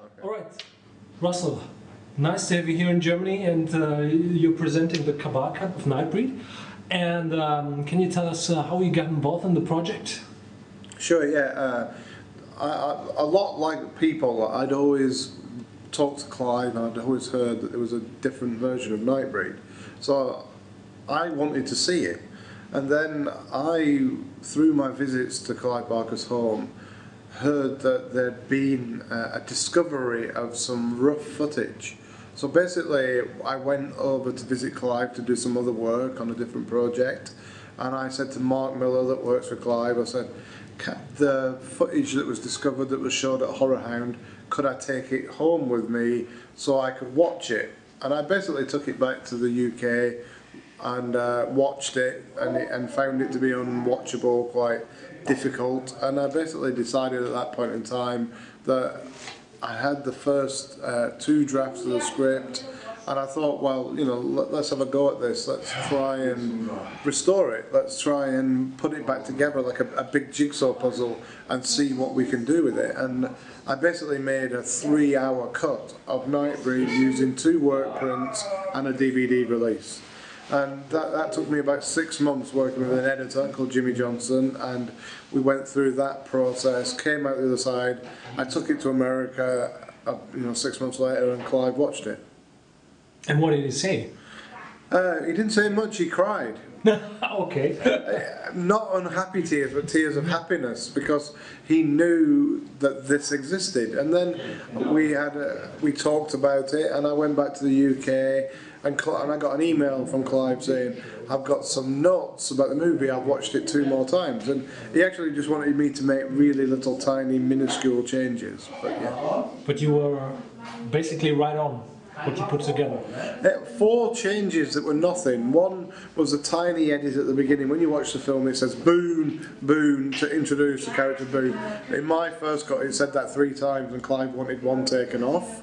Okay. All right, Russell, nice to have you here in Germany, and you're presenting the Cabal cut of Nightbreed. And can you tell us how you got involved in the project? Sure, yeah. A lot like people, I'd always talked to Clive, and I'd always heard that there was a different version of Nightbreed. So I wanted to see it. And then I, through my visits to Clive Barker's home, heard that there'd been a discovery of some rough footage. So basically I went over to visit Clive to do some other work on a different project, and I said to Mark Miller that works for Clive, I said, the footage that was discovered that was showed at Horror Hound, could I take it home with me so I could watch it? And I basically took it back to the UK and watched it, and found it to be unwatchable, quite difficult. And I basically decided at that point in time that I had the first 2 drafts of the script, and I thought, well, you know, let's have a go at this. Let's try and restore it. Let's try and put it back together like a big jigsaw puzzle and see what we can do with it. And I basically made a 3-hour cut of Nightbreed using 2 work prints and a DVD release. And that took me about 6 months working with an editor called Jimmy Johnson, and we went through that process, came out the other side. I took it to America, 6 months later, and Clive watched it. And what did he say? He didn't say much, he cried. Okay. Not unhappy tears, but tears of happiness, because he knew that this existed. And then we talked about it, and I went back to the UK, and I got an email from Clive saying, I've got some notes about the movie, I've watched it 2 more times. And he actually just wanted me to make really little tiny minuscule changes. But yeah. But you were basically right on what you put together. 4 changes that were nothing. One was a tiny edit at the beginning. When you watch the film, it says Boone, Boone, to introduce the character Boone. In my first cut, it said that 3 times, and Clive wanted 1 taken off.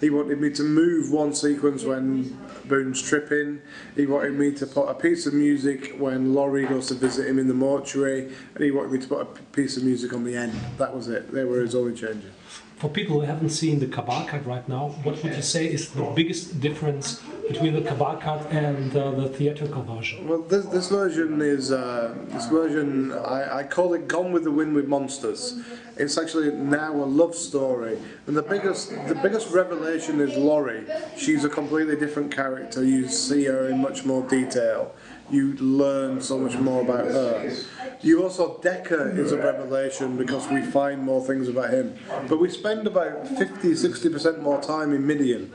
He wanted me to move 1 sequence when Boone's tripping. He wanted me to put a piece of music when Laurie goes to visit him in the mortuary, and he wanted me to put a piece of music on the end. That was it. They were his only changes. For people who haven't seen the Cabal cut right now, what would you say is the biggest difference between the Cabal cut and the theatrical version? Well, this version is I call it Gone with the Wind with Monsters. It's actually now a love story, and the biggest revelation is Laurie. She's a completely different character. You see her in much more detail. You learn so much more about her. You also, Decker is a revelation because we find more things about him. But we spend about 50–60% more time in Midian.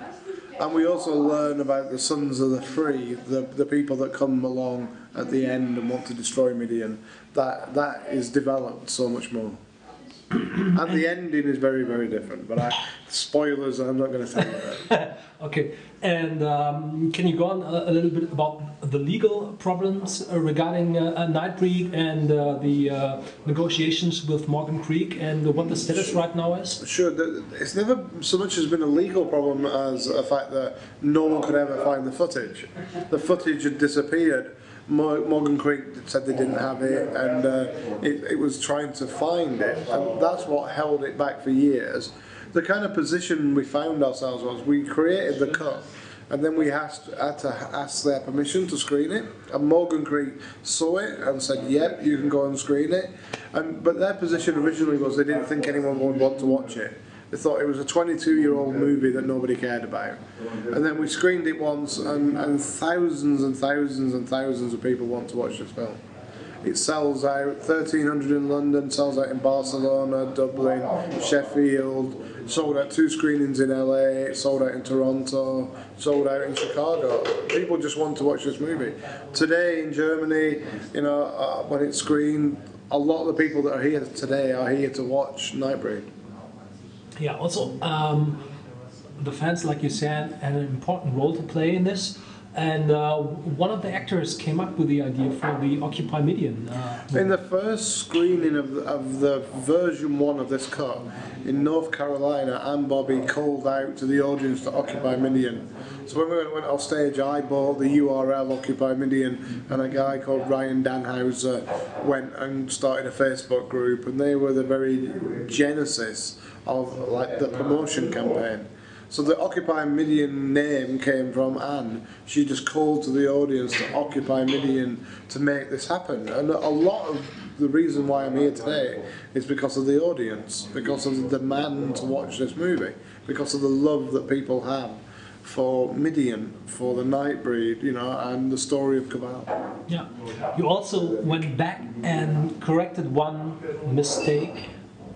And we also learn about the Sons of the Free, the people that come along at the end and want to destroy Midian. That is developed so much more. And the ending is very, very different, but spoilers, I'm not going to tell you that. Okay, and can you go on a little bit about the legal problems regarding Nightbreed and the negotiations with Morgan Creek, and what the status right now is? Sure, it's never so much as been a legal problem as a fact that no one could ever find the footage. The footage had disappeared. Morgan Creek said they didn't have it, and it was trying to find it, and that's what held it back for years. The kind of position we found ourselves was we created the cut, and then we had to ask their permission to screen it, and Morgan Creek saw it and said, yep, you can go and screen it, but their position originally was they didn't think anyone would want to watch it. They thought it was a 22-year-old movie that nobody cared about. And then we screened it once, and thousands and thousands and thousands of people want to watch this film. It sells out, 1,300 in London, sells out in Barcelona, Dublin, Sheffield, sold out 2 screenings in LA, sold out in Toronto, sold out in Chicago. People just want to watch this movie. Today in Germany, when it's screened, a lot of the people that are here today are here to watch Nightbreed. Yeah, also the fans, like you said, had an important role to play in this. And one of the actors came up with the idea for the Occupy Midian. In the first screening of the version 1 of this cut in North Carolina, Ann Bobby called out to the audience to Occupy Midian. So when we went off stage, I bought the URL Occupy Midian, and a guy called Ryan Danhauser went and started a Facebook group, and they were the very genesis of like the promotion campaign. So the Occupy Midian name came from Anne. She just called to the audience to Occupy Midian to make this happen. And a lot of the reason why I'm here today is because of the audience, because of the demand to watch this movie, because of the love that people have for Midian, for the Nightbreed, you know, and the story of Cabal. Yeah. You also went back and corrected one mistake,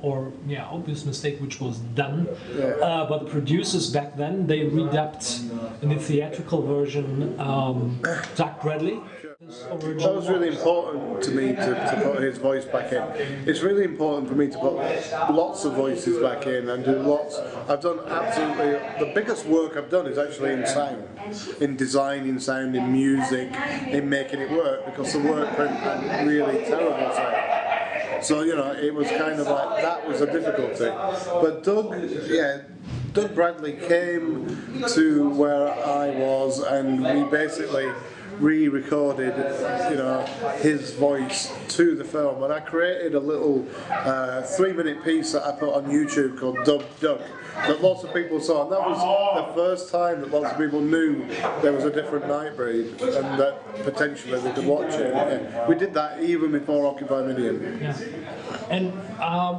or obvious mistake which was done by the producers back then. They redubbed in the theatrical version Doug Bradley. That was really important to me to put his voice back in. It's really important for me to put lots of voices back in and do lots. I've done absolutely, the biggest work I've done is actually in sound, in designing sound, in music, in making it work, because the work print had really terrible sound. So, you know, it was kind of like, that was a difficulty. But Doug Bradley came to where I was, and we basically re-recorded, you know, his voice to the film. And I created a little 3-minute piece that I put on YouTube called Dub Duck, that lots of people saw, and that was the first time that lots of people knew there was a different Nightbreed and that potentially they could watch it. Yeah. We did that even before Occupy Midian. Yeah. And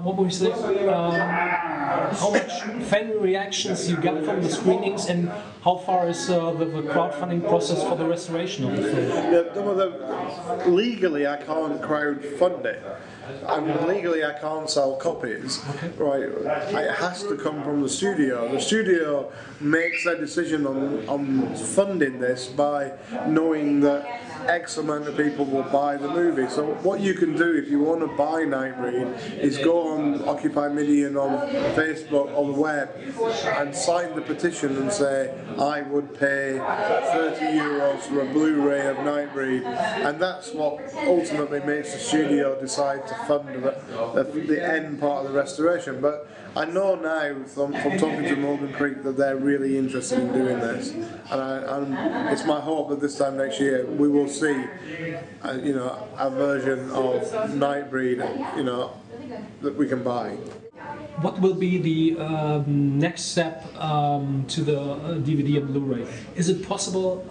what would you say? How much fan reactions you got from the screenings, and how far is the crowdfunding process for the restoration of the film? Legally, I can't crowdfund it. And legally I can't sell copies, right? It has to come from the studio. The studio makes their decision on funding this by knowing that X amount of people will buy the movie. So what you can do if you want to buy Nightbreed is go on Occupy Midian on Facebook or the web and sign the petition and say, I would pay €30 for a Blu-ray of Nightbreed, and that's what ultimately makes the studio decide to fund the end part of the restoration. But I know now from talking to Morgan Creek that they're really interested in doing this, and it's my hope that this time next year we will see, you know, a version of Nightbreed, you know, that we can buy. What will be the next step to the DVD and Blu-ray? Is it possible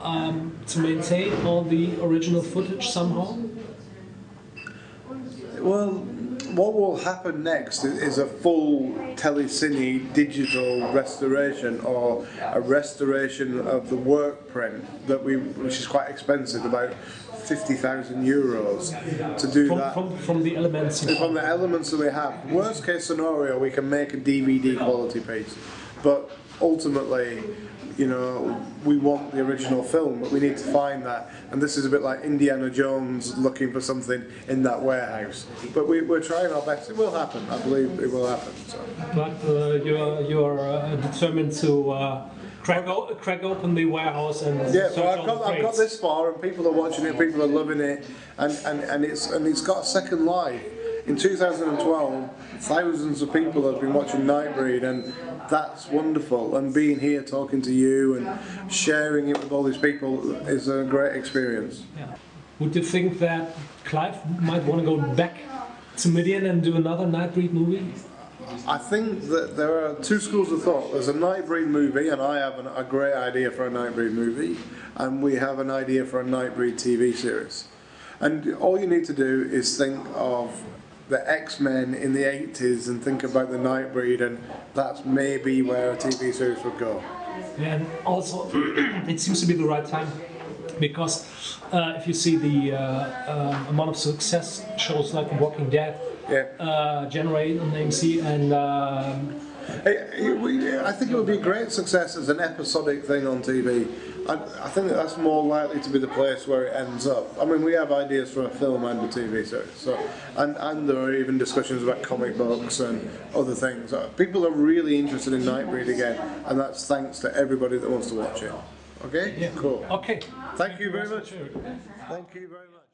to maintain all the original footage somehow? Well, what will happen next is a full telecine digital restoration, or a restoration of the work print which is quite expensive, about €50,000 to do that. From the elements. From the elements that we have. Worst case scenario, we can make a DVD quality piece, but ultimately, you know, we want the original film, but we need to find that. And this is a bit like Indiana Jones looking for something in that warehouse. But we're trying our best. It will happen. I believe it will happen. So. But you're determined to crack open the warehouse and well, I've got this far, and people are watching it. People are loving it, and it's got a second life. In 2012, thousands of people have been watching Nightbreed, and that's wonderful. And being here talking to you and sharing it with all these people is a great experience. Yeah. Would you think that Clive might want to go back to Midian and do another Nightbreed movie? I think that there are two schools of thought. There's a Nightbreed movie, and I have a great idea for a Nightbreed movie, and we have an idea for a Nightbreed TV series. And all you need to do is think of the X-Men in the 80s and think about the Nightbreed, and that's maybe where a TV series would go. Yeah, and also it seems to be the right time, because if you see the amount of success shows like Walking Dead generate on AMC, and I think it would be a great success as an episodic thing on TV. I think that's more likely to be the place where it ends up. I mean, we have ideas for a film and a TV series, so, and there are even discussions about comic books and other things. People are really interested in Nightbreed again, and that's thanks to everybody that wants to watch it. Okay? Yeah. Cool. Okay. Thank you very much. Sure. Thank you very much.